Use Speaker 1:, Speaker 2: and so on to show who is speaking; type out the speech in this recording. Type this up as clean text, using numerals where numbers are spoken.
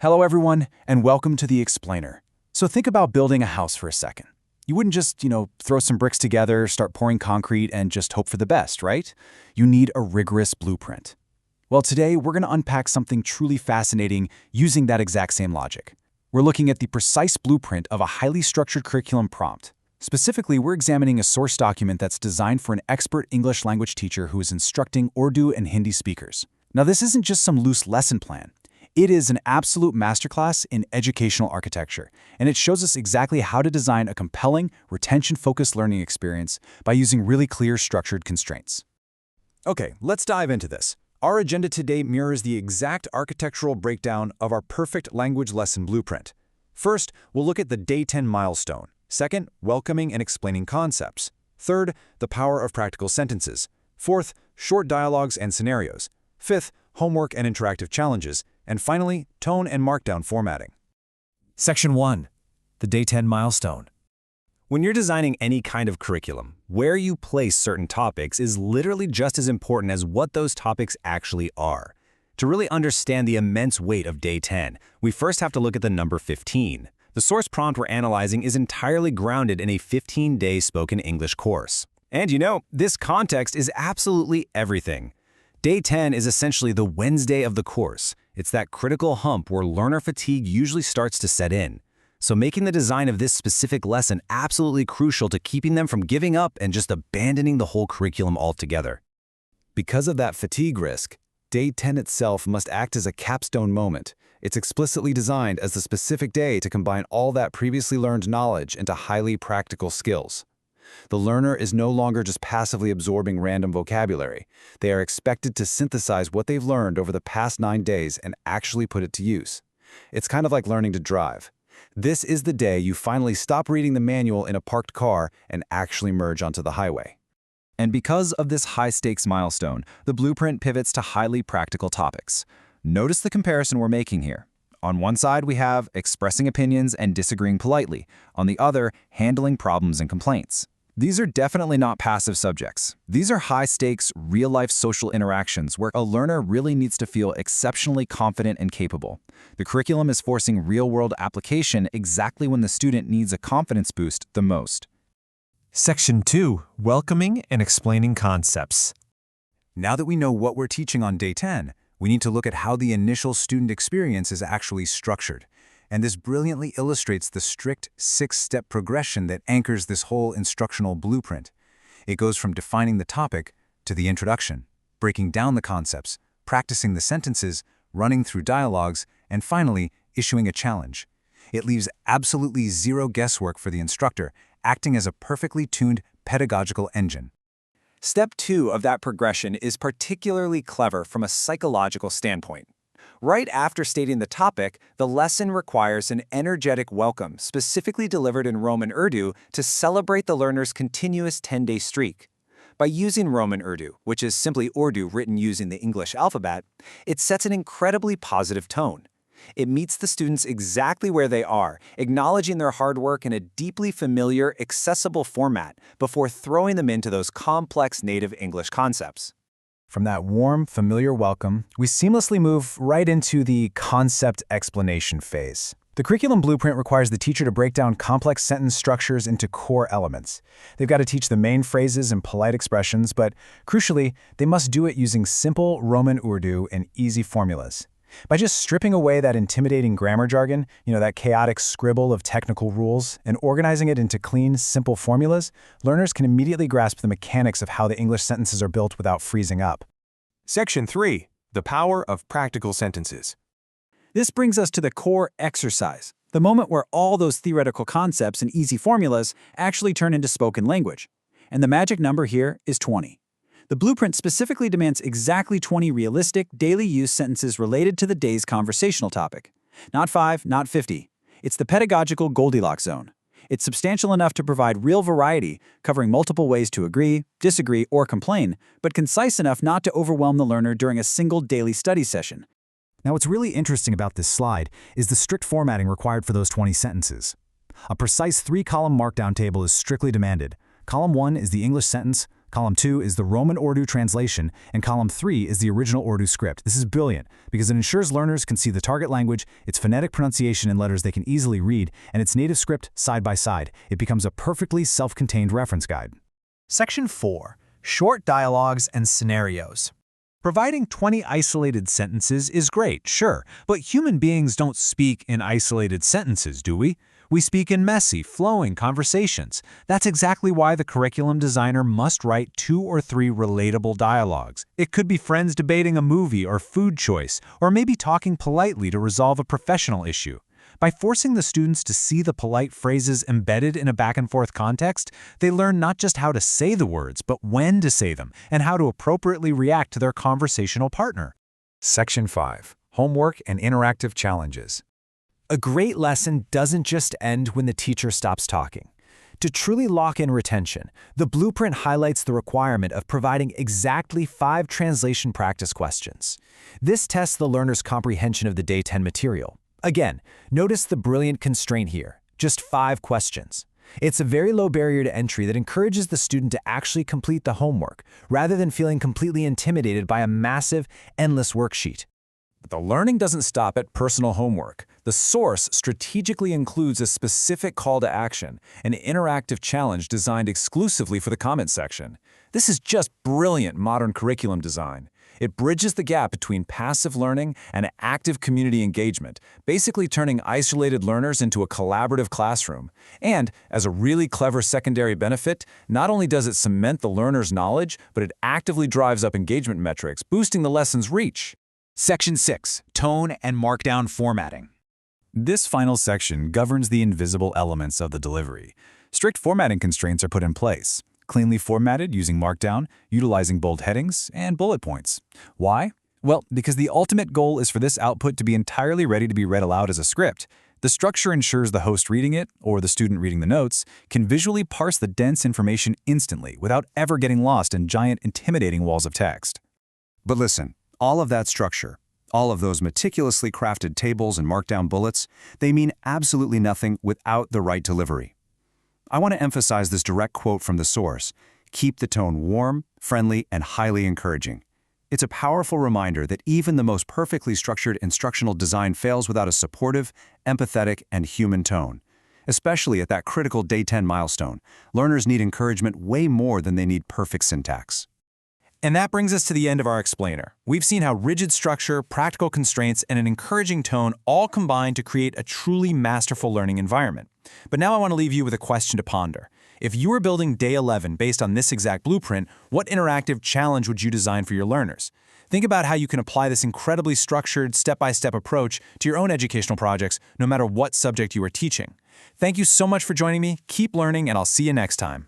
Speaker 1: Hello everyone, and welcome to The Explainer. So think about building a house for a second. You wouldn't just, throw some bricks together, start pouring concrete, and just hope for the best, right? You need a rigorous blueprint. Well, today we're going to unpack something truly fascinating using that exact same logic. We're looking at the precise blueprint of a highly structured curriculum prompt. Specifically, we're examining a source document that's designed for an expert English language teacher who is instructing Urdu and Hindi speakers. Now, this isn't just some loose lesson plan. It is an absolute masterclass in educational architecture, and it shows us exactly how to design a compelling, retention-focused learning experience by using really clear, structured constraints. Okay, let's dive into this. Our agenda today mirrors the exact architectural breakdown of our perfect language lesson blueprint. First, we'll look at the Day 10 milestone. Second, welcoming and explaining concepts. Third, the power of practical sentences. Fourth, short dialogues and scenarios. Fifth, homework and interactive challenges. And finally, tone and markdown formatting.
Speaker 2: Section 1. The Day 10 milestone. When you're designing any kind of curriculum, where you place certain topics is literally just as important as what those topics actually are. To really understand the immense weight of Day 10, we first have to look at the number 15. The source prompt we're analyzing is entirely grounded in a 15-day spoken English course. And this context is absolutely everything. Day 10 is essentially the Wednesday of the course. It's that critical hump where learner fatigue usually starts to set in. So making the design of this specific lesson absolutely crucial to keeping them from giving up and just abandoning the whole curriculum altogether. Because of that fatigue risk, Day 10 itself must act as a capstone moment. It's explicitly designed as the specific day to combine all that previously learned knowledge into highly practical skills. The learner is no longer just passively absorbing random vocabulary. They are expected to synthesize what they've learned over the past 9 days and actually put it to use. It's kind of like learning to drive. This is the day you finally stop reading the manual in a parked car and actually merge onto the highway. And because of this high-stakes milestone, the blueprint pivots to highly practical topics. Notice the comparison we're making here. On one side, we have expressing opinions and disagreeing politely. On the other, handling problems and complaints. These are definitely not passive subjects. These are high-stakes, real-life social interactions where a learner really needs to feel exceptionally confident and capable. The curriculum is forcing real-world application exactly when the student needs a confidence boost the most.
Speaker 3: Section 2. Welcoming and explaining concepts.
Speaker 1: Now that we know what we're teaching on Day 10, we need to look at how the initial student experience is actually structured. And this brilliantly illustrates the strict 6-step progression that anchors this whole instructional blueprint. It goes from defining the topic to the introduction, breaking down the concepts, practicing the sentences, running through dialogues, and finally, issuing a challenge. It leaves absolutely zero guesswork for the instructor, acting as a perfectly tuned pedagogical engine.
Speaker 4: Step 2 of that progression is particularly clever from a psychological standpoint. Right after stating the topic, the lesson requires an energetic welcome specifically delivered in Roman Urdu to celebrate the learner's continuous 10-day streak. By using Roman Urdu, which is simply Urdu written using the English alphabet, it sets an incredibly positive tone. It meets the students exactly where they are, acknowledging their hard work in a deeply familiar, accessible format before throwing them into those complex native English concepts.
Speaker 1: From that warm, familiar welcome, we seamlessly move right into the concept explanation phase. The curriculum blueprint requires the teacher to break down complex sentence structures into core elements. They've got to teach the main phrases and polite expressions, but crucially, they must do it using simple Roman Urdu and easy formulas. By just stripping away that intimidating grammar jargon, that chaotic scribble of technical rules, and organizing it into clean, simple formulas, learners can immediately grasp the mechanics of how the English sentences are built without freezing up.
Speaker 3: Section 3. The power of practical sentences.
Speaker 4: This brings us to the core exercise, the moment where all those theoretical concepts and easy formulas actually turn into spoken language. And the magic number here is 20. The blueprint specifically demands exactly 20 realistic, daily use sentences related to the day's conversational topic. Not 5, not 50. It's the pedagogical Goldilocks zone. It's substantial enough to provide real variety, covering multiple ways to agree, disagree, or complain, but concise enough not to overwhelm the learner during a single daily study session.
Speaker 2: Now, what's really interesting about this slide is the strict formatting required for those 20 sentences. A precise 3-column markdown table is strictly demanded. Column 1 is the English sentence,
Speaker 1: Column 2 is the Roman Urdu translation, and Column 3 is the original Urdu script. This is brilliant because it ensures learners can see the target language, its phonetic pronunciation in letters they can easily read, and its native script side by side. It becomes a perfectly self-contained reference guide.
Speaker 5: Section 4. Short dialogues and scenarios. Providing 20 isolated sentences is great, sure, but human beings don't speak in isolated sentences, do we? We speak in messy, flowing conversations. That's exactly why the curriculum designer must write 2 or 3 relatable dialogues. It could be friends debating a movie or food choice, or maybe talking politely to resolve a professional issue. By forcing the students to see the polite phrases embedded in a back-and-forth context, they learn not just how to say the words, but when to say them, and how to appropriately react to their conversational partner.
Speaker 3: Section 5. Homework and interactive challenges.
Speaker 2: A great lesson doesn't just end when the teacher stops talking. To truly lock in retention, the blueprint highlights the requirement of providing exactly 5 translation practice questions. This tests the learner's comprehension of the Day 10 material. Again, notice the brilliant constraint here, just 5 questions. It's a very low barrier to entry that encourages the student to actually complete the homework, rather than feeling completely intimidated by a massive, endless worksheet.
Speaker 1: But the learning doesn't stop at personal homework. The source strategically includes a specific call to action, an interactive challenge designed exclusively for the comment section. This is just brilliant modern curriculum design. It bridges the gap between passive learning and active community engagement, basically turning isolated learners into a collaborative classroom. And, as a really clever secondary benefit, not only does it cement the learner's knowledge, but it actively drives up engagement metrics, boosting the lesson's reach.
Speaker 5: Section 6. Tone and Markdown Formatting.
Speaker 1: This final section governs the invisible elements of the delivery. Strict formatting constraints are put in place, cleanly formatted using Markdown, utilizing bold headings, and bullet points. Why? Well, because the ultimate goal is for this output to be entirely ready to be read aloud as a script. The structure ensures the host reading it, or the student reading the notes, can visually parse the dense information instantly without ever getting lost in giant, intimidating walls of text.
Speaker 6: But listen, all of that structure, all of those meticulously crafted tables and markdown bullets, they mean absolutely nothing without the right delivery. I want to emphasize this direct quote from the source: keep the tone warm, friendly, and highly encouraging. It's a powerful reminder that even the most perfectly structured instructional design fails without a supportive, empathetic, and human tone. Especially at that critical Day 10 milestone, learners need encouragement way more than they need perfect syntax.
Speaker 5: And that brings us to the end of our explainer. We've seen how rigid structure, practical constraints, and an encouraging tone all combine to create a truly masterful learning environment. But now I want to leave you with a question to ponder. If you were building Day 11 based on this exact blueprint, what interactive challenge would you design for your learners? Think about how you can apply this incredibly structured, step-by-step approach to your own educational projects, no matter what subject you are teaching. Thank you so much for joining me. Keep learning, and I'll see you next time.